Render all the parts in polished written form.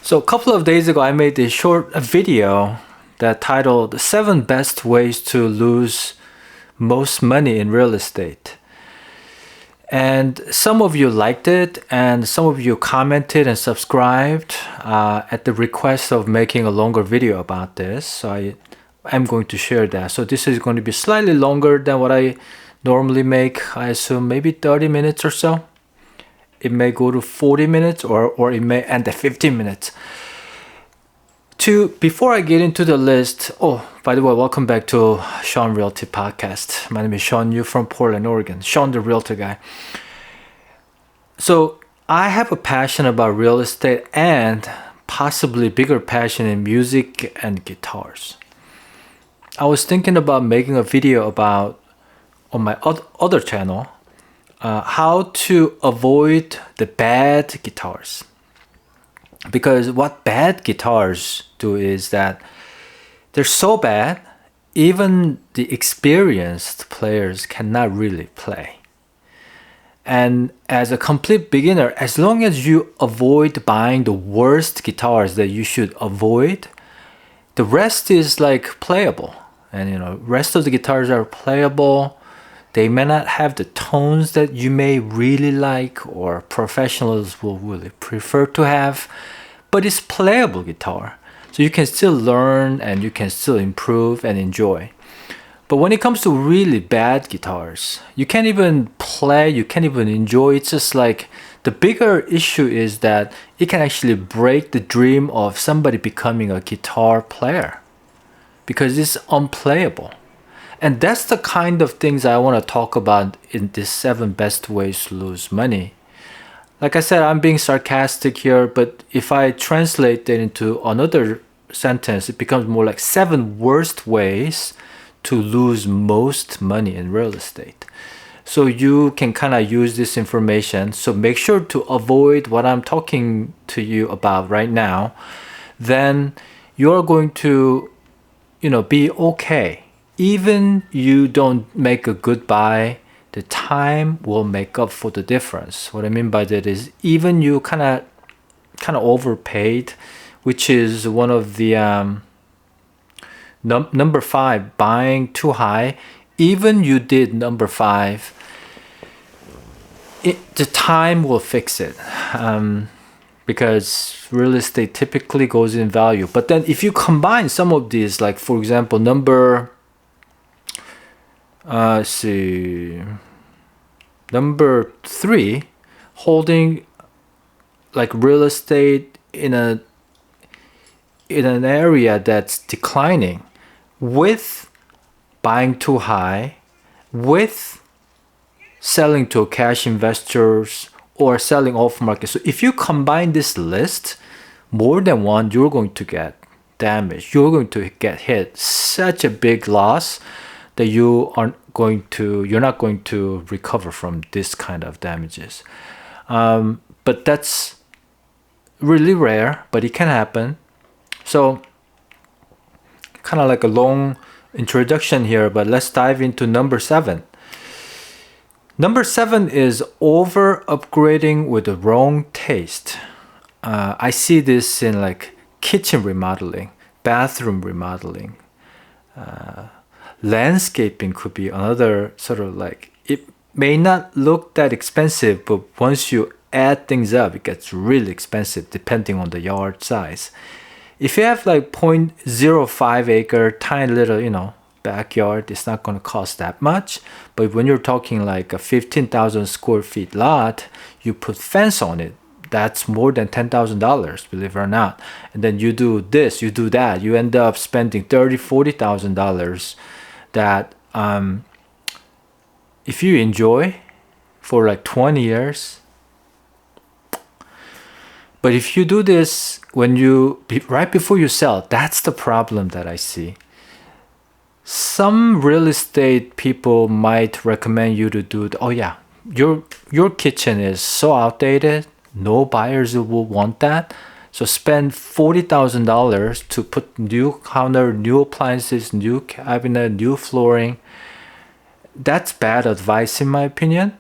So a couple of days ago, I made a short video that titled 7 Best Ways to Lose Most Money in Real Estate. And some of you liked it and some of you commented and subscribed at the request of making a longer video about this. So I'm going to share that. So this is going to be slightly longer than what I normally make. I assume maybe 30 minutes or so. It may go to 40 minutes or it may end at 15 minutes. Before I get into the list, by the way, welcome back to Shawn Realty podcast. My name is Shawn Yu from Portland, Oregon. Shawn the Realtor guy. So I have a passion about real estate and possibly bigger passion in music and guitars. I was thinking about making a video about on my other channel how to avoid the bad guitars. Because what bad guitars do is that they're so bad, even the experienced players cannot really play. And as a complete beginner, as long as you avoid buying the worst guitars that you should avoid, the rest is like playable. And rest of the guitars are playable. They may not have the tones that you may really like or professionals will really prefer to have, but it's playable guitar. So you can still learn and you can still improve and enjoy. But when it comes to really bad guitars, you can't even play, you can't even enjoy. It's just like the bigger issue is that it can actually break the dream of somebody becoming a guitar player because it's unplayable. And that's the kind of things I want to talk about in this 7 best ways to lose money. Like I said, I'm being sarcastic here, but if I translate that into another sentence, it becomes more like 7 worst ways to lose most money in real estate. So you can kind of use this information. So make sure to avoid what I'm talking to you about right now. Then you're going to, be okay. Even you don't make a good buy, the time will make up for the difference. What I mean by that is even you kind of overpaid, which is one of the number 5, buying too high. Even you did number 5, the time will fix it. Because real estate typically goes in value. But then if you combine some of these, like for example, number 3, holding like real estate in an area that's declining with buying too high, with selling to cash investors or selling off market. So if you combine this list, more than one, you're going to get damaged. You're going to get hit such a big loss that you're not going to recover from this kind of damages. But that's really rare, but it can happen. So kind of like a long introduction here, but let's dive into number 7. Number 7 is over upgrading with the wrong taste. I see this in like kitchen remodeling, bathroom remodeling, landscaping could be another sort of like, it may not look that expensive, but once you add things up, it gets really expensive depending on the yard size. If you have like 0.05 acre, tiny little, backyard, it's not going to cost that much. But when you're talking like a 15,000 square feet lot, you put fence on it. That's more than $10,000, believe it or not. And then you do this, you do that. You end up spending $30,000, $40,000 that if you enjoy for like 20 years. But if you do this right before you sell, that's the problem that I see. Some real estate people might recommend you to do, your kitchen is so outdated, no buyers will want that. So spend $40,000 to put new counter, new appliances, new cabinet, new flooring. That's bad advice in my opinion,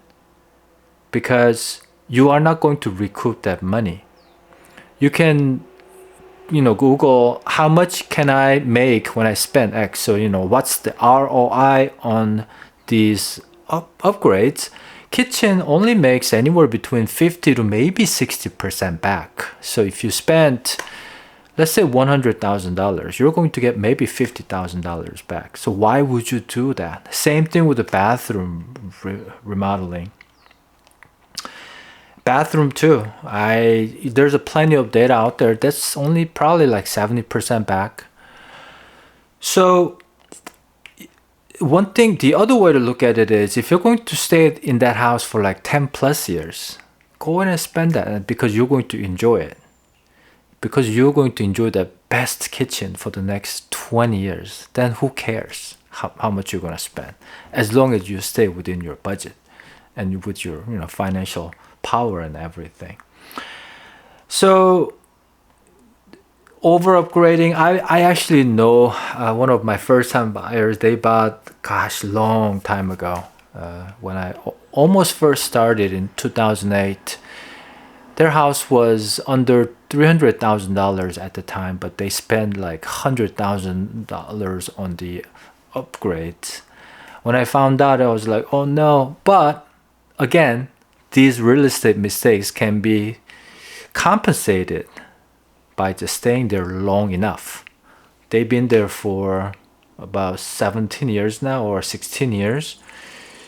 because you are not going to recoup that money. You can Google how much can I make when I spend X. So, what's the ROI on these upgrades? Kitchen only makes anywhere between 50 to maybe 60% back. So if you spent, let's say $100,000, you're going to get maybe $50,000 back. So why would you do that? Same thing with the bathroom remodeling. Bathroom too. There's a plenty of data out there that's only probably like 70% back. So one thing, the other way to look at it is if you're going to stay in that house for like 10 plus years, go ahead and spend that because you're going to enjoy it. Because you're going to enjoy the best kitchen for the next 20 years, then who cares how much you're going to spend, as long as you stay within your budget and with your financial power and everything. So over upgrading, I actually know one of my first time buyers. They bought, long time ago, when I almost first started in 2008. Their house was under $300,000 at the time, but they spent like $100,000 on the upgrades. When I found out, I was like, oh no. But again, these real estate mistakes can be compensated by just staying there long enough. They've been there for about 17 years now or 16 years.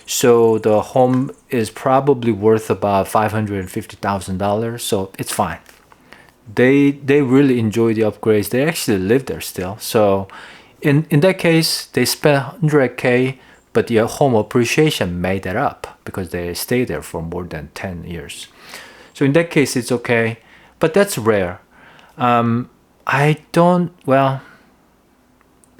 So the home is probably worth about $550,000. So it's fine. They really enjoy the upgrades. They actually live there still. So in that case, they spent $100K, but the home appreciation made that up because they stay there for more than 10 years. So in that case, it's okay. But that's rare.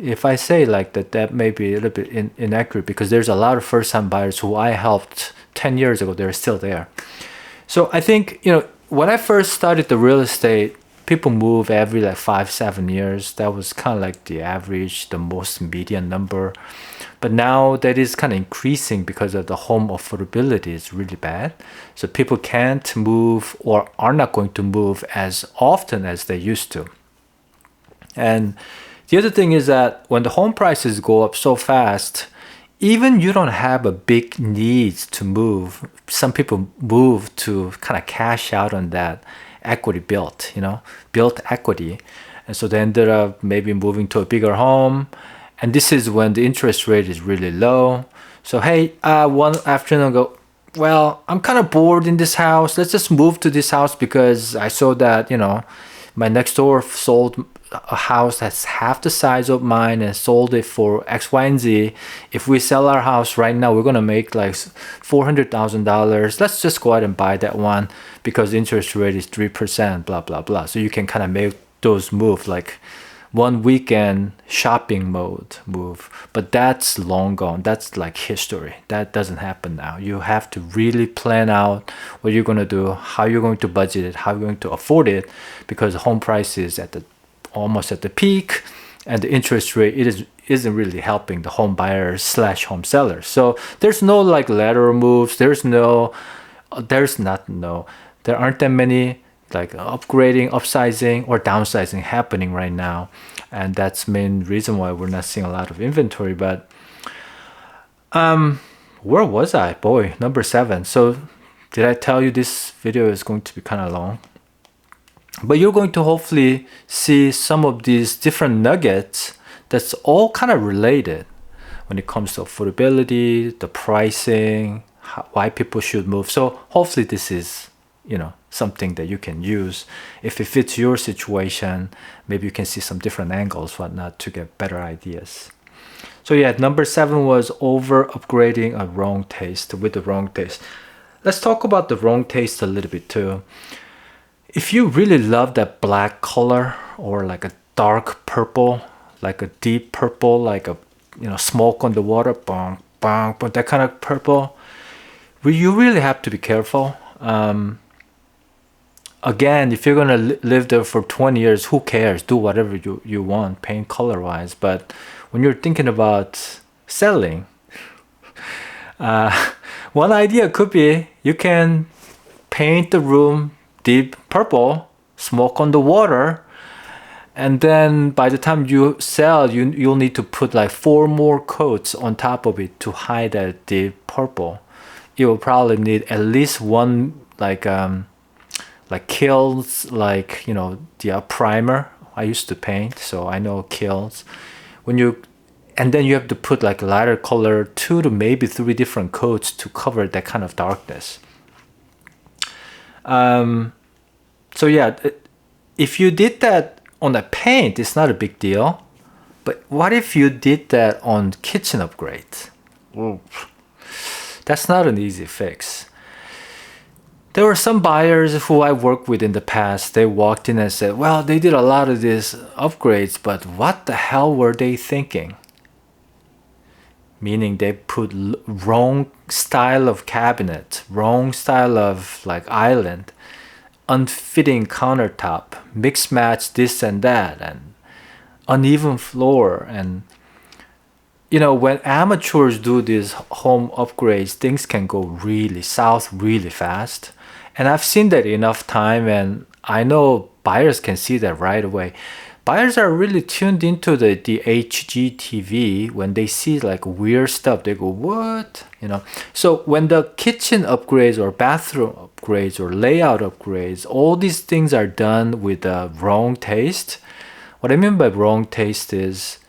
If I say like that, that may be a little bit inaccurate because there's a lot of first-time buyers who I helped 10 years ago. They're still there. So I think, when I first started the real estate, people move every like 5-7 years. That was kind of like the average, the most median number. But now that is kind of increasing because of the home affordability is really bad. So people can't move or are not going to move as often as they used to. And the other thing is that when the home prices go up so fast, even you don't have a big need to move. Some people move to kind of cash out on that equity built equity. And so they ended up maybe moving to a bigger home. And this is when the interest rate is really low. So, hey, one afternoon I go, well, I'm kind of bored in this house. Let's just move to this house because I saw that, my next door sold a house that's half the size of mine and sold it for X, Y, and Z. If we sell our house right now, we're going to make like $400,000. Let's just go ahead and buy that one because the interest rate is 3%, blah, blah, blah. So you can kind of make those moves like one weekend shopping move. But that's long gone. That's like history. That doesn't happen now. You have to really plan out what you're going to do, how you're going to budget it, how you're going to afford it, because home price is almost at the peak, and the interest rate isn't really helping the home buyers / home sellers. So there's no like lateral moves. There aren't that many like upgrading, upsizing, or downsizing happening right now, and that's the main reason why we're not seeing a lot of inventory. But where was I? Boy, number 7. So did I tell you this video is going to be kind of long? But you're going to hopefully see some of these different nuggets that's all kind of related when it comes to affordability, the pricing, why people should move. So hopefully this is, something that you can use. If it fits your situation, maybe you can see some different angles, whatnot, to get better ideas. So yeah, number 7 was over upgrading with the wrong taste. Let's talk about the wrong taste a little bit too. If you really love that black color or like a dark purple, like a deep purple, like a smoke on the water, bang, bang, but that kind of purple, you really have to be careful. Again, if you're gonna live there for 20 years, who cares? Do whatever you want, paint color wise. But when you're thinking about selling, one idea could be you can paint the room deep purple, smoke on the water, And then by the time you sell, you'll need to put like 4 more coats on top of it to hide that the purple. You will probably need at least one like Kills, like, you know, the primer. I used to paint, so I know Kills. And then you have to put like a lighter color, 2 to maybe 3 different coats to cover that kind of darkness. So yeah, if you did that on a paint, it's not a big deal. But what if you did that on kitchen upgrades? That's not an easy fix. There were some buyers who I worked with in the past. They walked in and said, well, they did a lot of these upgrades, but what the hell were they thinking? Meaning they put wrong style of cabinet, wrong style of like island, unfitting countertop, mix match this and that, and uneven floor. And you know, when amateurs do these home upgrades, things can go really south really fast. And I've seen that enough time, and I know buyers can see that right away. Buyers are really tuned into the HGTV. When they see like weird stuff, they go, what? You know. So when the kitchen upgrades or bathroom upgrades or layout upgrades, all these things are done with a wrong taste. What I mean by wrong taste is,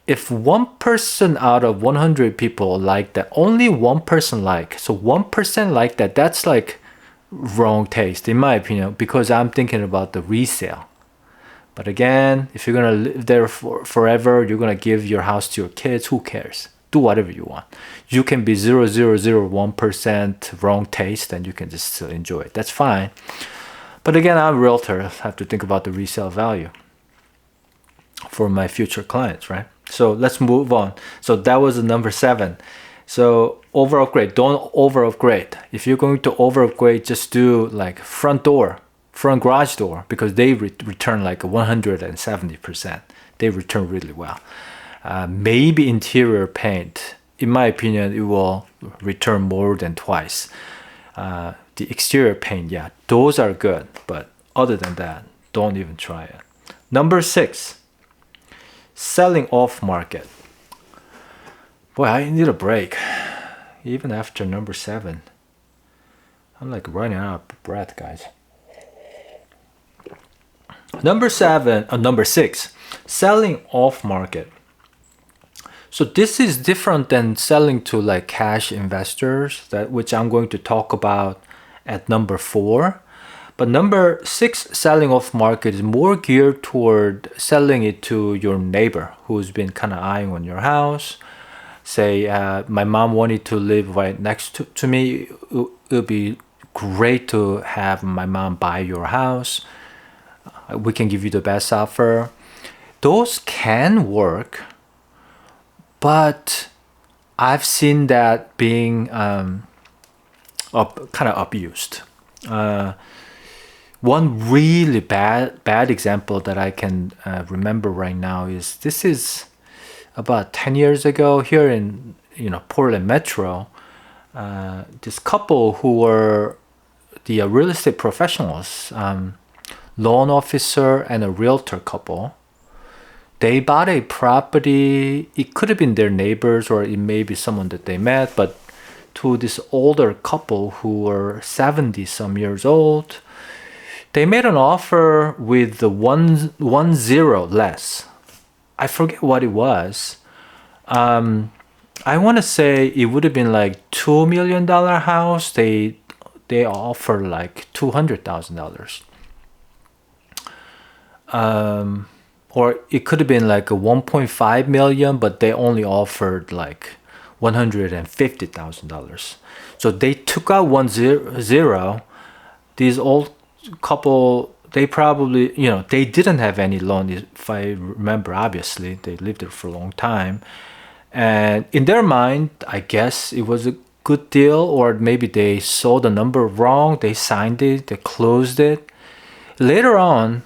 if one person out of 100 people like that, only one person like, so 1% like that, that's like wrong taste in my opinion, because I'm thinking about the resale. But again, if you're gonna live there forever, you're gonna give your house to your kids, who cares? Do whatever you want. You can be 0.001% wrong taste and you can just still enjoy it. That's fine. But again, I'm a realtor. I have to think about the resale value for my future clients, right? So let's move on. So that was the number 7. So over upgrade, don't over upgrade. If you're going to over upgrade, just do like front garage door, because they return like 170%. They return really well. Maybe interior paint. In my opinion, it will return more than twice. The exterior paint, yeah, those are good. But other than that, don't even try it. Number 6. Selling off market. Boy, I need a break. Even after number 7. I'm like running out of breath, guys. Number 6. Selling off market. So this is different than selling to like cash investors, which I'm going to talk about at number 4. But number 6, selling off market, is more geared toward selling it to your neighbor who's been kind of eyeing on your house. Say, my mom wanted to live right next to me. It would be great to have my mom buy your house. We can give you the best offer. Those can work, but I've seen that being kind of abused. One really bad example that I can remember right now is, this is about 10 years ago here in Portland Metro. This couple who were the real estate professionals, loan officer and a realtor couple. They bought a property. It could have been their neighbors or it may be someone that they met, but to this older couple who were 70 some years old. They made an offer with the 10 less. I forget what it was. I want to say it would have been like $2 million house. They offered like $200,000. Or it could have been like a 1.5 million, but they only offered like $150,000. So they took out 10. These old couple, they probably, they didn't have any loan, if I remember. Obviously they lived there for a long time, and in their mind, I guess it was a good deal, or maybe they saw the number wrong. They signed it, they closed it. Later on,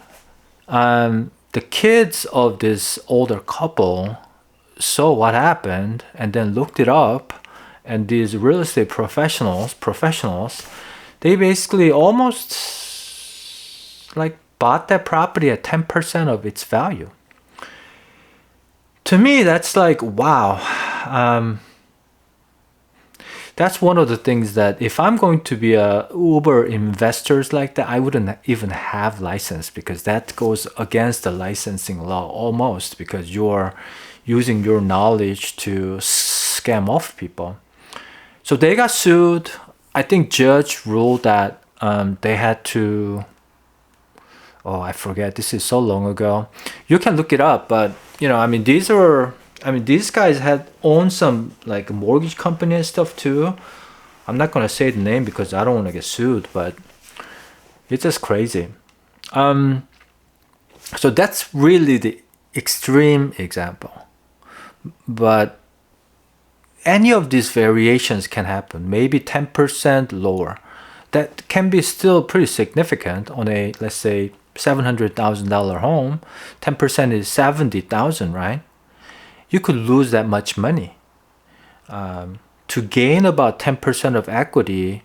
the kids of this older couple saw what happened and then looked it up, and these real estate professionals, they basically almost like bought that property at 10% of its value. To me, that's like, wow. That's one of the things that if I'm going to be a Uber investors like that, I wouldn't even have license, because that goes against the licensing law almost, because you're using your knowledge to scam off people. So they got sued. I think judge ruled that they had to, oh, I forget, this is so long ago. You can look it up, but these guys had owned some like mortgage company and stuff too. I'm not gonna say the name because I don't want to get sued, but it's just crazy. So that's really the extreme example. But any of these variations can happen. Maybe 10% lower. That can be still pretty significant on a, let's say, $700,000 home. 10% is 70,000, right? You could lose that much money. To gain about 10% of equity,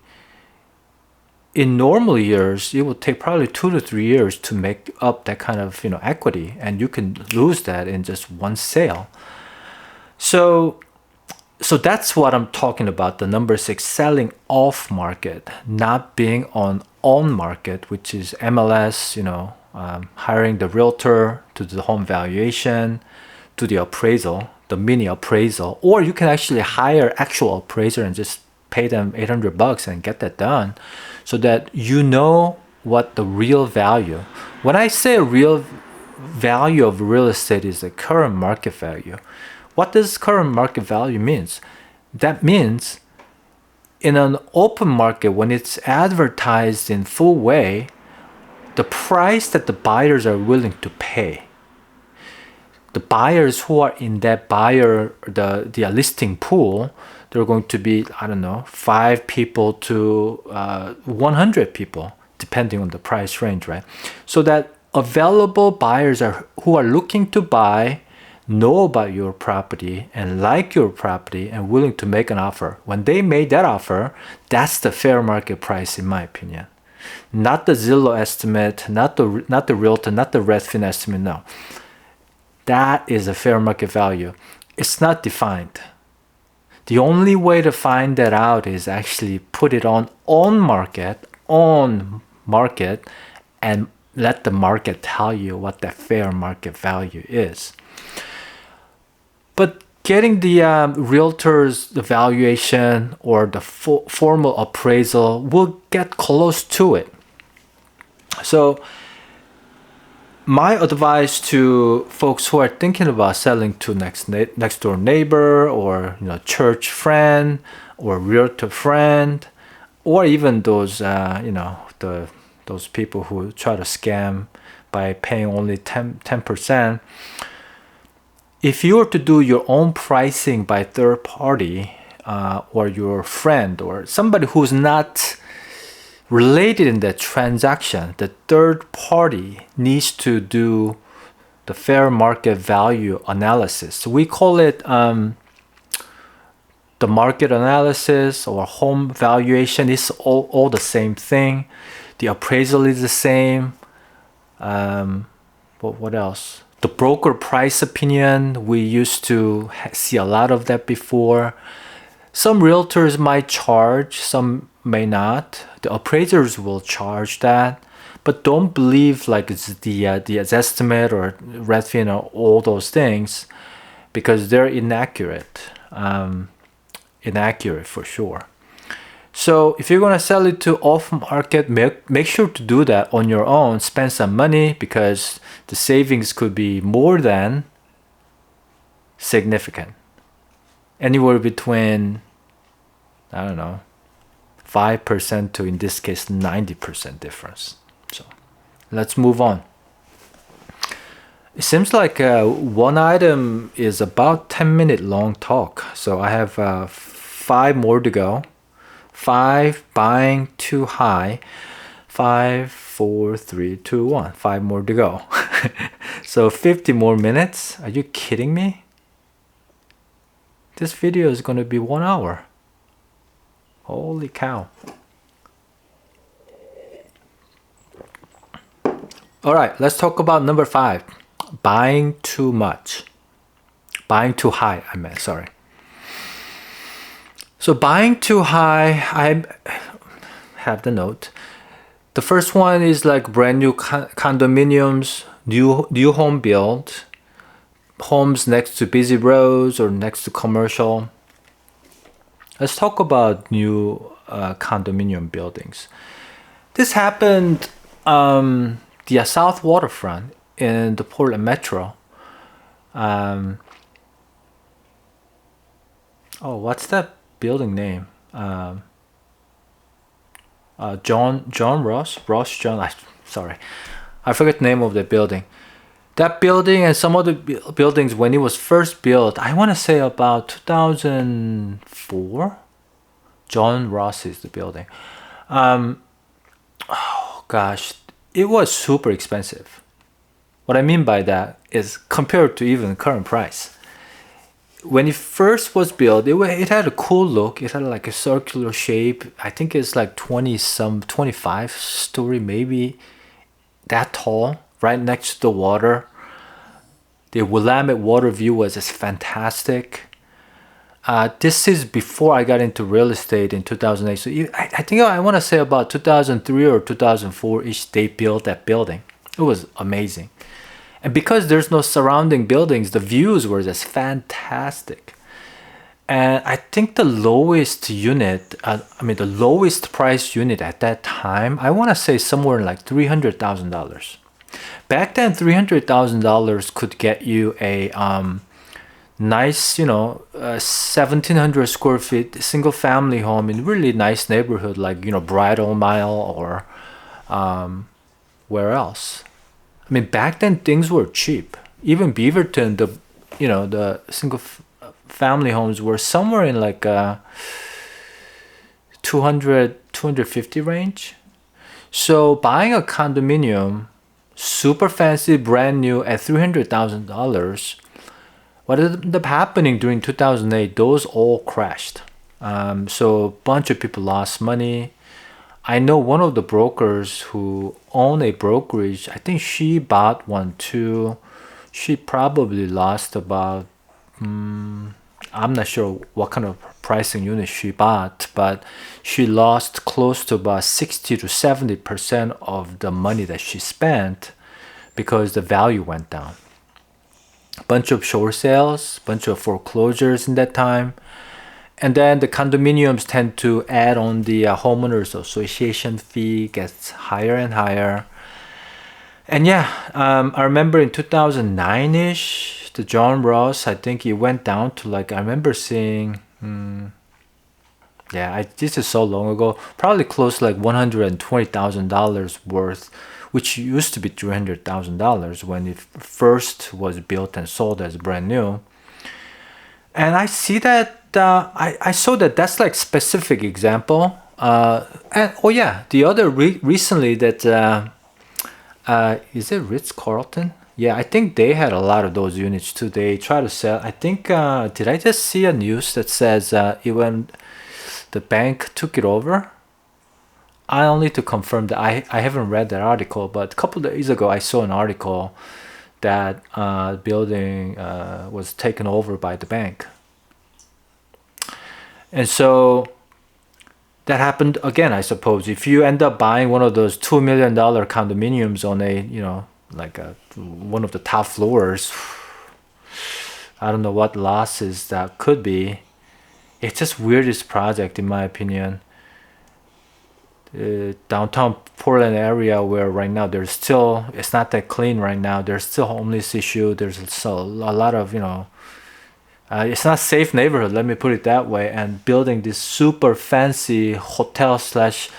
in normal years, it would take probably 2 to 3 years to make up that kind of equity, and you can lose that in just one sale. So that's what I'm talking about. The number 6, selling off market, not being on market, which is MLS. Hiring the realtor to do the home valuation, do the appraisal, the mini appraisal, or you can actually hire actual appraiser and just pay them $800 and get that done, so that you know what the real value. When I say real value of real estate is the current market value, what does current market value means? That means in an open market, when it's advertised in full way, the price that the buyers are willing to pay. The buyers who are in that the listing pool, they're going to be, I don't know, 5 people to 100 people, depending on the price range, right? So that available buyers who are looking to buy, know about your property and like your property and willing to make an offer. When they made that offer, that's the fair market price, in my opinion. Not the Zillow estimate, not the realtor, not the Redfin estimate. No, that is a fair market value. It's not defined. The only way to find that out is actually put it on market, and let the market tell you what that fair market value is. But getting the realtor's valuation or the formal appraisal will get close to it. So my advice to folks who are thinking about selling to next door neighbor, or church friend, or realtor friend, or even those those people who try to scam by paying only 10%. If you were to do your own pricing by third party, or your friend or somebody who's not related in that transaction, the third party needs to do the fair market value analysis. So we call it the market analysis or home valuation. It's all the same thing. The appraisal is the same. What else? The broker price opinion, we used to see a lot of that before. Some realtors might charge, some may not. The appraisers will charge that, but don't believe like it's the estimate or Redfin or all those things, because they're inaccurate. Inaccurate for sure. So if you're gonna sell it to off market, make sure to do that on your own. Spend some money, because the savings could be more than significant. Anywhere between, I don't know, 5% to, in this case, 90% difference. So let's move on. It seems like one item is about 10-minute long talk. So I have 5 more to go. 5, buying too high. 5, 4, 3, 2, 1. 5 more to go. So 50 more minutes. Are you kidding me? This video is going to be 1 hour. Holy cow. All right, let's talk about number 5. Buying too much. Buying too high, I meant, sorry. So buying too high, I have the note. The first one is like brand new condominiums, new home build, homes next to busy roads or next to commercial. Let's talk about new condominium buildings. This happened the South Waterfront in the Portland Metro. What's that building name? John Ross John. Sorry, I forget the name of the building. That building and some other buildings when it was first built, I want to say about 2004. John Ross is the building. Gosh, it was super expensive. What I mean by that is compared to even current price. When it first was built, it had a cool look. It had like a circular shape. I think it's like 25 story, maybe that tall, right next to the water. The Willamette water view was just fantastic. This is before I got into real estate in 2008. So I think I want to say about 2003 or 2004-ish, they built that building. It was amazing. And because there's no surrounding buildings, the views were just fantastic. And I think the lowest unit, the lowest price unit at that time, I want to say somewhere like $300,000. Back then, $300,000 could get you a nice, 1,700 square feet single family home in really nice neighborhood like, Bridal Mile or where else? Back then things were cheap. Even Beaverton, the single family homes were somewhere in like 250 range. So buying a condominium, super fancy, brand new at $300,000, what ended up happening during 2008, those all crashed. So a bunch of people lost money. I know one of the brokers who own a brokerage, I think she bought one too. She probably lost about, I'm not sure what kind of pricing unit she bought, but she lost close to about 60 to 70% of the money that she spent because the value went down. Bunch of short sales, bunch of foreclosures in that time. And then the condominiums tend to add on the homeowners association fee, gets higher and higher. And I remember in 2009-ish, the John Ross, I think it went down to like, I remember seeing, this is so long ago, probably close to like $120,000 worth, which used to be $300,000 when it first was built and sold as brand new. And I see that I saw that that's like specific example. The other recently that is it Ritz-Carlton? Yeah, I think they had a lot of those units too. They try to sell. I think did I just see a news that says even the bank took it over? I'll need to confirm that. I haven't read that article, but a couple of days ago I saw an article that building was taken over by the bank. And so that happened again, I suppose. If you end up buying one of those $2 million condominiums on a, one of the top floors, I don't know what losses that could be. It's just weirdest project in my opinion. Downtown Portland area where right now it's not that clean right now. There's still homeless issue. There's still a lot of, it's not safe neighborhood, let me put it that way. And building this super fancy hotel slash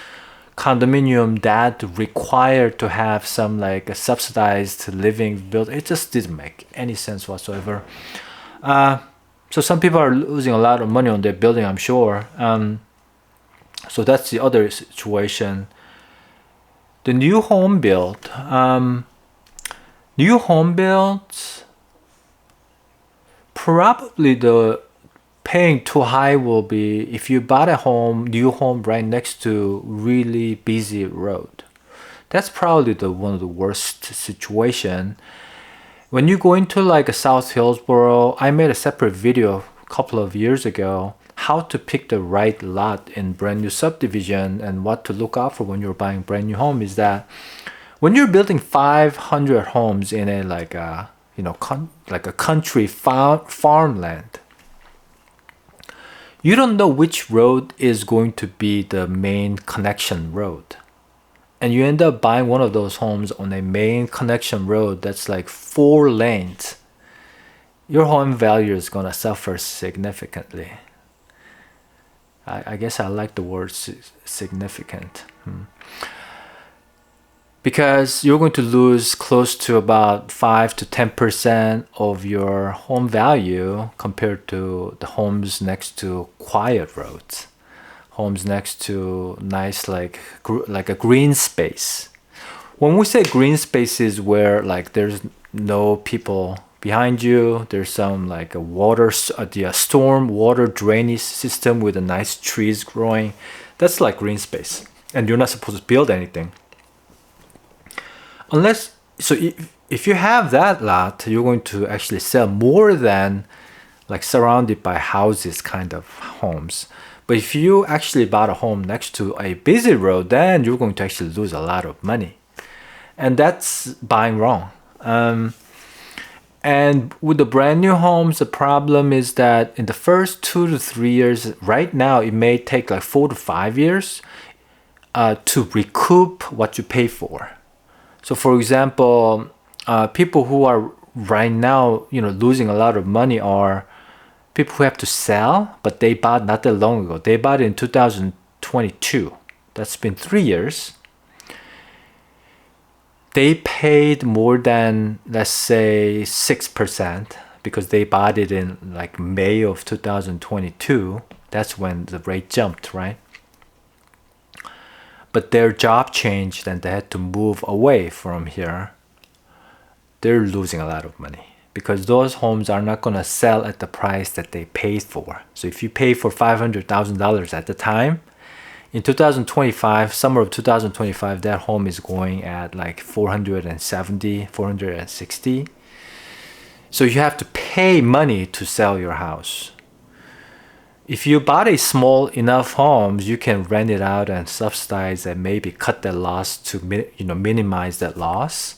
condominium that required to have some like a subsidized living built, it just didn't make any sense whatsoever. So some people are losing a lot of money on their building, I'm sure. So that's the other situation. The new home build. New home builds, probably the paying too high will be if you bought a new home right next to really busy road. That's probably one of the worst situation. When you go into like a South Hillsboro, I made a separate video a couple of years ago how to pick the right lot in brand new subdivision and what to look out for when you're buying brand new home is that when you're building 500 homes in a like a like a country farmland, you don't know which road is going to be the main connection road. And you end up buying one of those homes on a main connection road that's like 4 lanes. Your home value is going to suffer significantly. I guess I like the word significant. Because you're going to lose close to about 5 to 10% of your home value compared to the homes next to quiet roads, homes next to nice like a green space. When we say green spaces where like there's no people behind you, there's some like the storm water drainage system with a nice trees growing, that's like green space, and you're not supposed to build anything. Unless, so if you have that lot, you're going to actually sell more than like surrounded by houses kind of homes. But if you actually bought a home next to a busy road, then you're going to actually lose a lot of money. And that's buying wrong. And with the brand new homes, the problem is that in the first 2 to 3 years, right now, it may take like 4 to 5 years to recoup what you pay for. So for example, people who are right now, losing a lot of money are people who have to sell, but they bought not that long ago. They bought it in 2022. That's been 3 years. They paid more than, let's say, 6% because they bought it in like May of 2022. That's when the rate jumped, right? But their job changed and they had to move away from here. They're losing a lot of money because those homes are not going to sell at the price that they paid for. So if you pay for $500,000 at the time, in 2025, summer of 2025, that home is going at like 470, 460. So you have to pay money to sell your house. If you bought a small enough homes, you can rent it out and subsidize and maybe cut that loss to minimize that loss.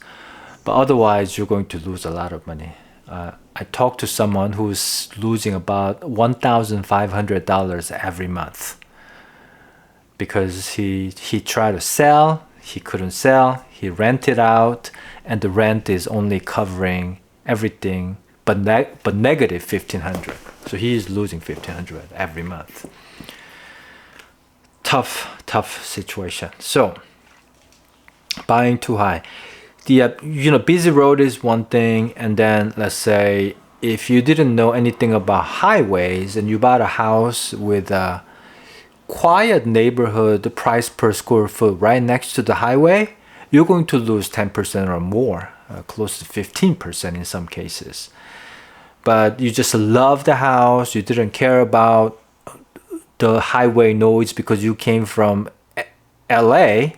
But otherwise, you're going to lose a lot of money. I talked to someone who's losing about $1,500 every month because he tried to sell, he couldn't sell, he rented out, and the rent is only covering everything but negative $1,500. So he is losing $1,500 every month. Tough situation. So buying too high. The busy road is one thing, and then let's say if you didn't know anything about highways and you bought a house with a quiet neighborhood, the price per square foot right next to the highway, you're going to lose 10% or more, close to 15% in some cases. But you just love the house, you didn't care about the highway noise because you came from LA.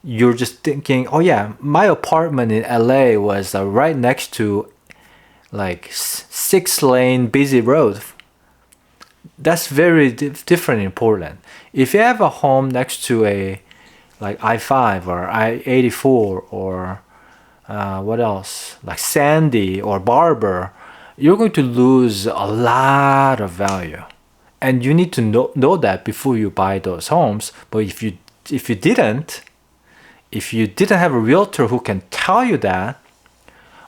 You're just thinking, oh yeah, my apartment in LA was right next to like 6-lane busy road. That's very different in Portland. If you have a home next to a like I-5 or I-84 or what else, like Sandy or Barber, you're going to lose a lot of value, and you need to know that before you buy those homes. But if you didn't have a realtor who can tell you that,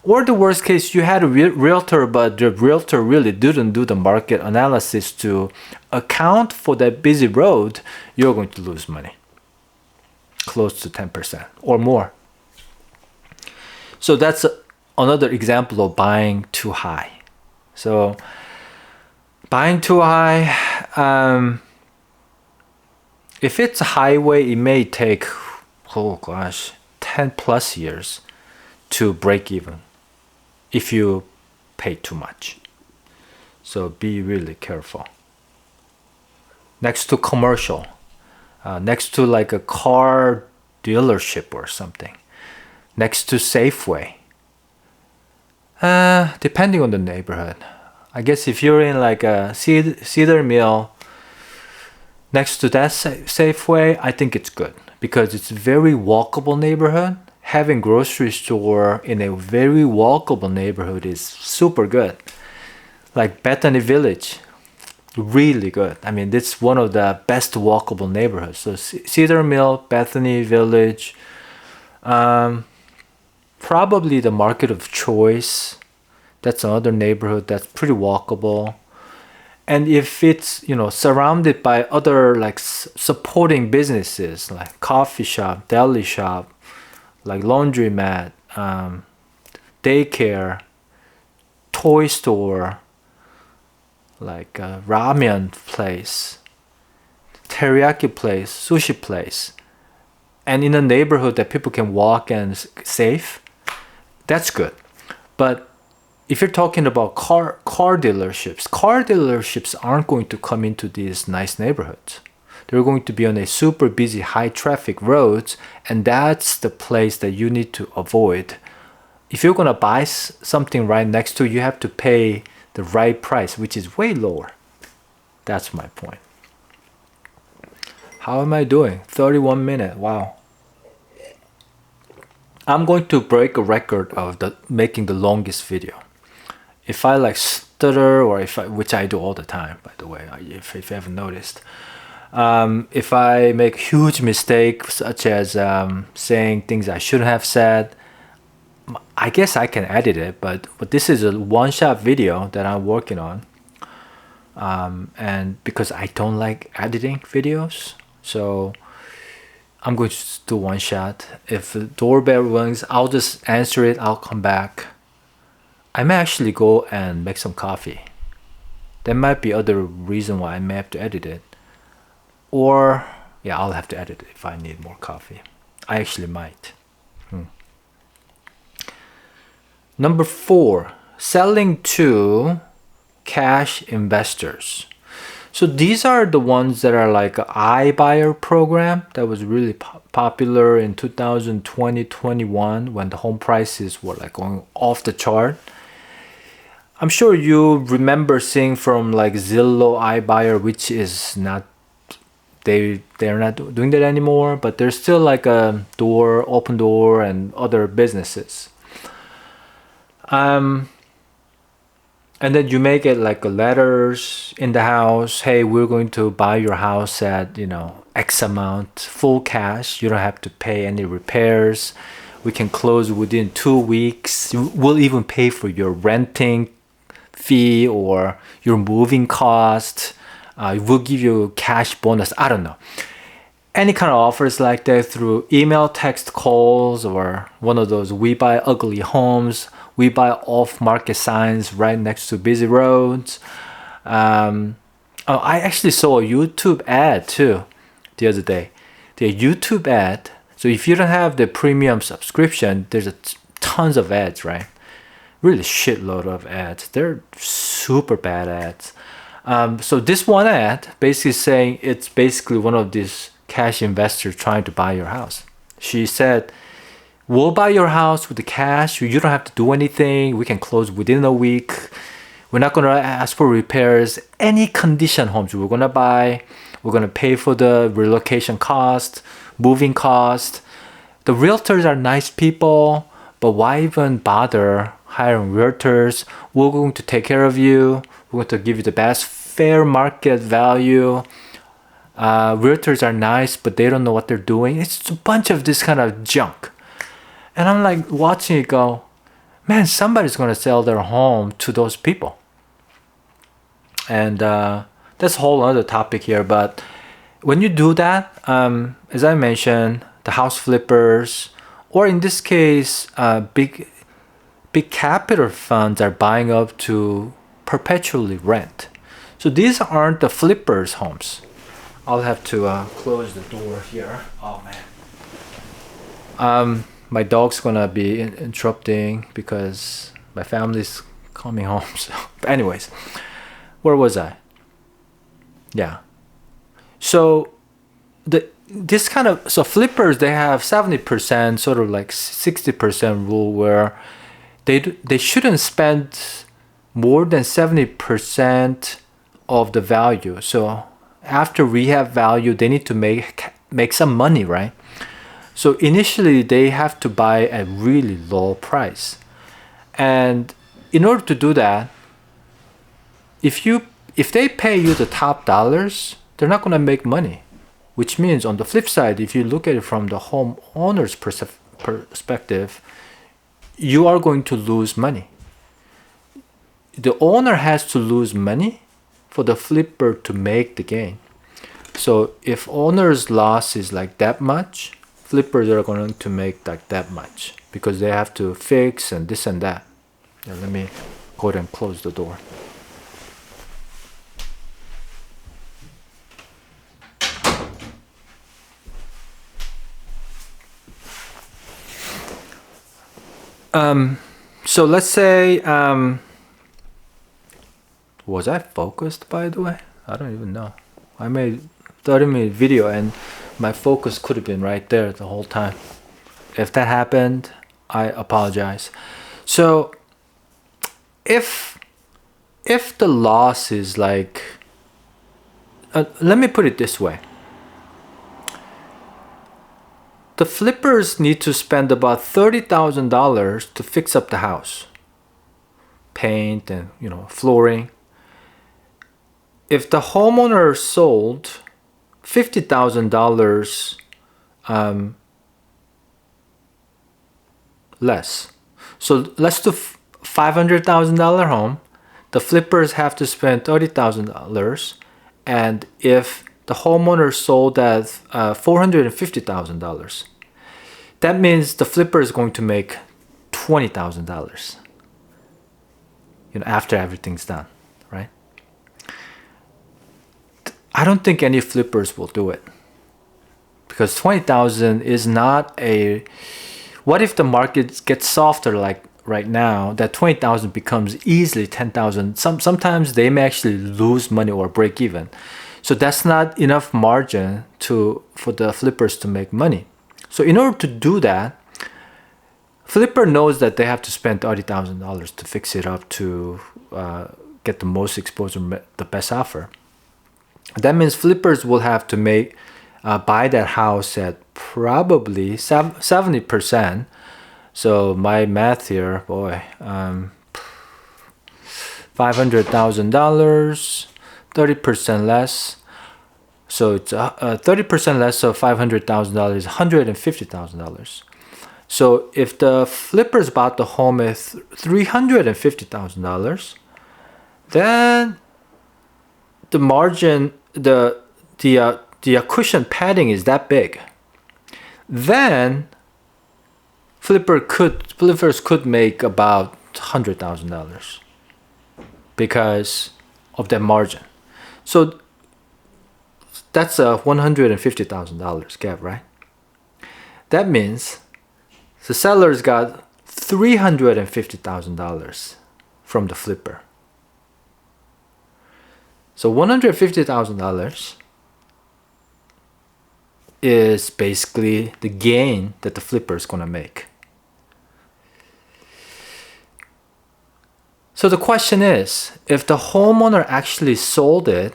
or the worst case, you had a realtor, but the realtor really didn't do the market analysis to account for that busy road, you're going to lose money, close to 10% or more. So that's another example of buying too high. So buying too high, if it's a highway, it may take, 10 plus years to break even if you pay too much. So be really careful. Next to commercial, next to like a car dealership or something next to Safeway. Depending on the neighborhood. I guess if you're in like a Cedar Mill next to that Safeway, I think it's good because it's a very walkable neighborhood. Having grocery store in a very walkable neighborhood is super good. Like Bethany Village, really good. I mean, it's one of the best walkable neighborhoods. So Cedar Mill, Bethany Village, probably the Market of Choice. That's another neighborhood that's pretty walkable. And if it's, surrounded by other like supporting businesses like coffee shop, deli shop, like laundromat, daycare, toy store, like a ramen place, teriyaki place, sushi place, and in a neighborhood that people can walk and safe, that's good. But if you're talking about car dealerships aren't going to come into these nice neighborhoods. They're going to be on a super busy, high traffic roads, and that's the place that you need to avoid. If you're gonna buy something right next to you, you have to pay the right price, which is way lower. That's my point. How am I doing? 31 minutes. Wow. I'm going to break a record of making the longest video. If I like stutter or which I do all the time, by the way, if you haven't noticed. If I make huge mistakes, such as saying things I shouldn't have said, I guess I can edit it, but this is a one-shot video that I'm working on. And because I don't like editing videos, so I'm going to just do one shot. If the doorbell rings, I'll just answer it, I'll come back. I may actually go and make some coffee. There might be other reason why I may have to edit it. Or, yeah, I'll have to edit it if I need more coffee. I actually might. Number 4, selling to cash investors. So these are the ones that are like an iBuyer program that was really popular in 2020-21 when the home prices were like going off the chart. I'm sure you remember seeing from like Zillow iBuyer, which is not, they're not doing that anymore, but there's still like a Open Door and other businesses. And then you may get like letters in the house. Hey, we're going to buy your house at, X amount, full cash. You don't have to pay any repairs. We can close within 2 weeks. We'll even pay for your renting fee or your moving cost. We'll give you cash bonus. I don't know. Any kind of offers like that through email, text, calls, or one of those we buy ugly homes, we buy off-market signs right next to busy roads. I actually saw a YouTube ad too the other day. The YouTube ad. So if you don't have the premium subscription, there's tons of ads, right? Really shitload of ads. They're super bad ads. So this one ad basically saying it's basically one of these cash investors trying to buy your house. She said, we'll buy your house with the cash. You don't have to do anything. We can close within a week. We're not going to ask for repairs. Any condition homes we're going to buy. We're going to pay for the relocation cost, moving cost. The realtors are nice people, but why even bother hiring realtors? We're going to take care of you. We're going to give you the best fair market value. Realtors are nice, but they don't know what they're doing. It's a bunch of this kind of junk. And I'm like watching it go, man, somebody's going to sell their home to those people. And that's a whole other topic here. But when you do that, as I mentioned, the house flippers, or in this case, big capital funds are buying up to perpetually rent. So these aren't the flippers' homes. I'll have to close the door here. Oh man. My dog's gonna be interrupting because my family's coming home. So, but anyways, where was I? Yeah. So this kind of, so flippers, they have 70%, sort of like 60% rule, where they shouldn't spend more than 70% of the value. So after rehab value, they need to make some money, right? So initially they have to buy at really low price. And in order to do that, if they pay you the top dollars, they're not going to make money. Which means on the flip side, if you look at it from the homeowner's perspective, you are going to lose money. The owner has to lose money for the flipper to make the gain. So if owner's loss is like that much, flippers are going to make like that much because they have to fix and this and that. Now let me go ahead and close the door. So let's say, was I focused, by the way? I don't even know. I made 30-minute video and my focus could have been right there the whole time. If that happened, I apologize. So if the loss is like, let me put it this way. The flippers need to spend about $30,000 to fix up the house. Paint and, flooring. If the homeowner sold $50,000 less. So let's do $500,000 home. The flippers have to spend $30,000. And if the homeowner sold at $450,000, that means the flipper is going to make $20,000. After everything's done, right? I don't think any flippers will do it because 20,000 is not a. What if the market gets softer like right now? That 20,000 becomes easily 10,000. Sometimes they may actually lose money or break even. So that's not enough margin for the flippers to make money. So in order to do that, flipper knows that they have to spend $30,000 to fix it up to get the most exposure, the best offer. That means flippers will have to buy that house at probably 70%. So my math here, boy, $500,000, 30% less. So it's 30% less of $500,000 is $150,000. So if the flippers bought the home at $350,000, then the margin, the cushion padding is that big. Then flippers could make about $100,000 because of that margin. So that's a $150,000 gap, right? That means the sellers got $350,000 from the flipper. So $150,000 is basically the gain that the flipper is going to make. So the question is, if the homeowner actually sold it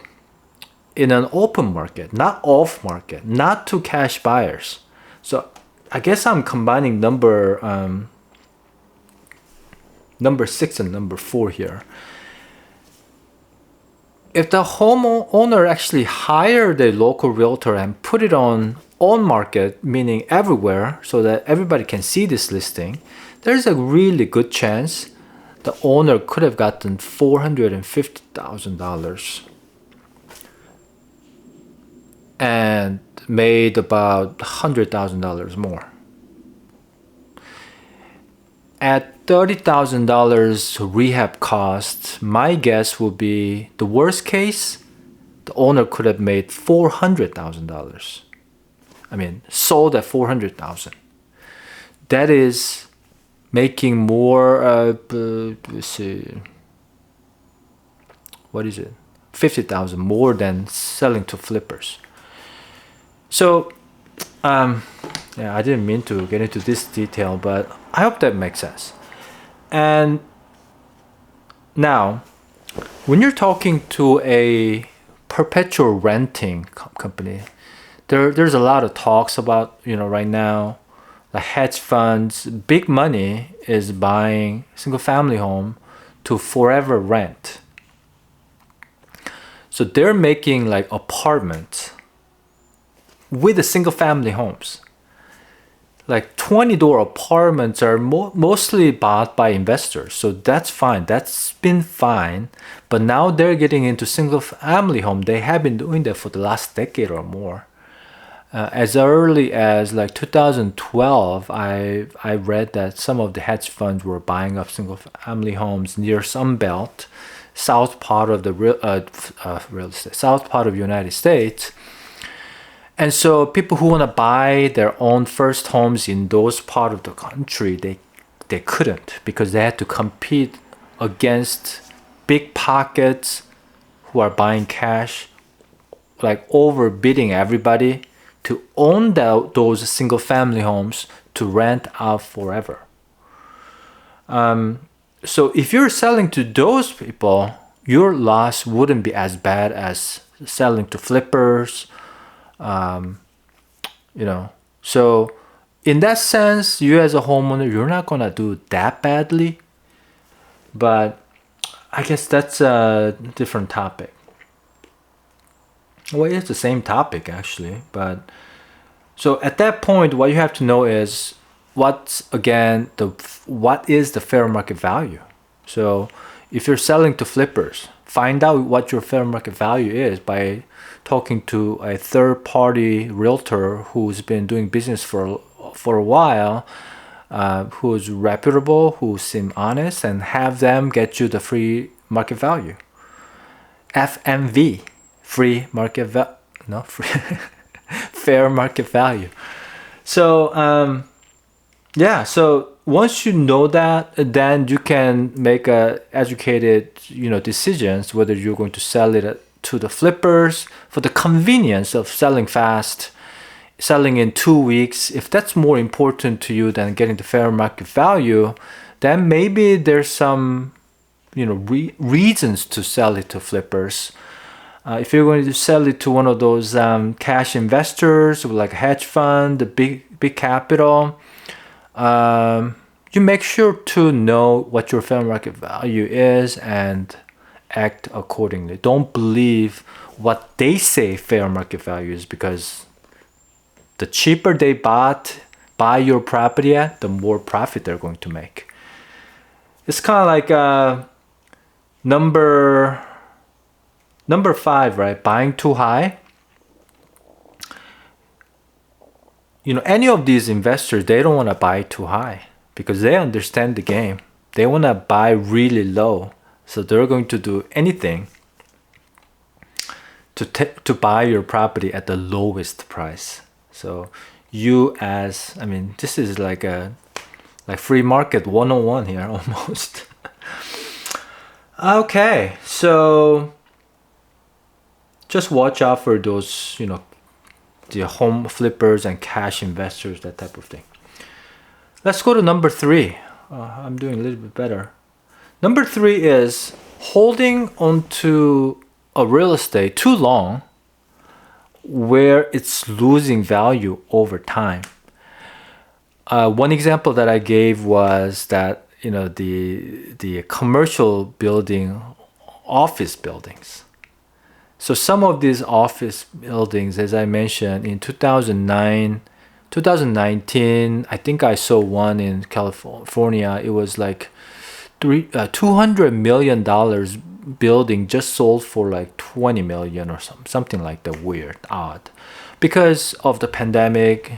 in an open market, not off market, not to cash buyers. So I guess I'm combining number 6 and number 4 here. If the homeowner actually hired a local realtor and put it on market, meaning everywhere, so that everybody can see this listing, there's a really good chance the owner could have gotten $450,000 and made about $100,000 more. At $30,000 rehab cost, my guess would be the worst case, the owner could have made $400,000. I mean, sold at $400,000. That is making more, let's see, what is it? $50,000 more than selling to flippers. So Yeah, I didn't mean to get into this detail, but I hope that makes sense. And now, when you're talking to a perpetual renting company, there's a lot of talks about, right now, the hedge funds, big money is buying single family home to forever rent. So they're making like apartments with the single family homes. Like 20-door apartments are mostly bought by investors. So that's fine. That's been fine. But now they're getting into single family home. They have been doing that for the last decade or more. As early as like 2012, I read that some of the hedge funds were buying up single family homes near Sunbelt, south part of the real estate, south part of the United States. And so people who want to buy their own first homes in those part of the country, they couldn't, because they had to compete against big pockets who are buying cash, like overbidding everybody to own those single family homes to rent out forever. So if you're selling to those people, your loss wouldn't be as bad as selling to flippers. So in that sense, you as a homeowner, you're not gonna do that badly. But I guess that's a different topic. Well, it's the same topic actually, but so at that point, what you have to know is what is the fair market value. So if you're selling to flippers, find out what your fair market value is by talking to a third-party realtor who's been doing business for a while, who's reputable, who seem honest, and have them get you the free market value. FMV, free market value, no, free fair market value. So yeah, so once you know that, then you can make educated, decisions whether you're going to sell it to the flippers for the convenience of selling fast, selling in 2 weeks. If that's more important to you than getting the fair market value, then maybe there's some, reasons to sell it to flippers. If you're going to sell it to one of those cash investors, like a hedge fund, the big capital, you make sure to know what your fair market value is and act accordingly. Don't believe what they say fair market value is, because the cheaper they buy your property at, the more profit they're going to make. It's kind of like number 5, right? Buying too high. Any of these investors, they don't want to buy too high because they understand the game. They want to buy really low. So they're going to do anything to buy your property at the lowest price. So this is like free market 101 here almost. Okay, so just watch out for those, the home flippers and cash investors, that type of thing. Let's go to number 3. I'm doing a little bit better. Number 3 is holding onto a real estate too long where it's losing value over time. One example that I gave was that, the commercial building, office buildings. So some of these office buildings, as I mentioned, in 2019, I think I saw one in California. It was like $200 million building just sold for like 20 million or something like that. Weird, odd. Because of the pandemic,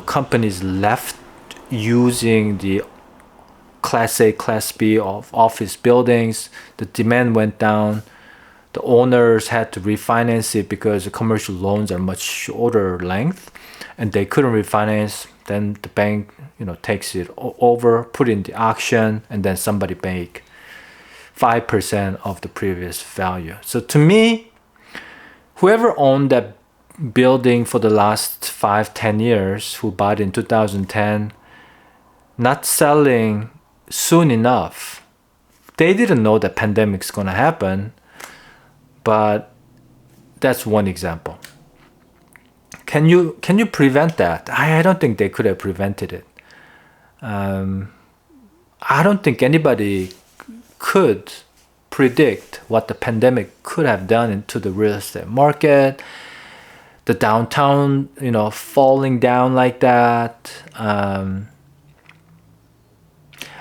companies left using the Class A, Class B of office buildings. The demand went down. The owners had to refinance it because the commercial loans are much shorter length, and they couldn't refinance. Then the bank, takes it over, put it in the auction, and then somebody make 5% of the previous value. So to me, whoever owned that building for the last 5-10 years who bought in 2010 not selling soon enough. They didn't know that pandemic's gonna happen, but that's one example. Can you prevent that? I don't think they could have prevented it. I don't think anybody could predict what the pandemic could have done to the real estate market, the downtown, falling down like that.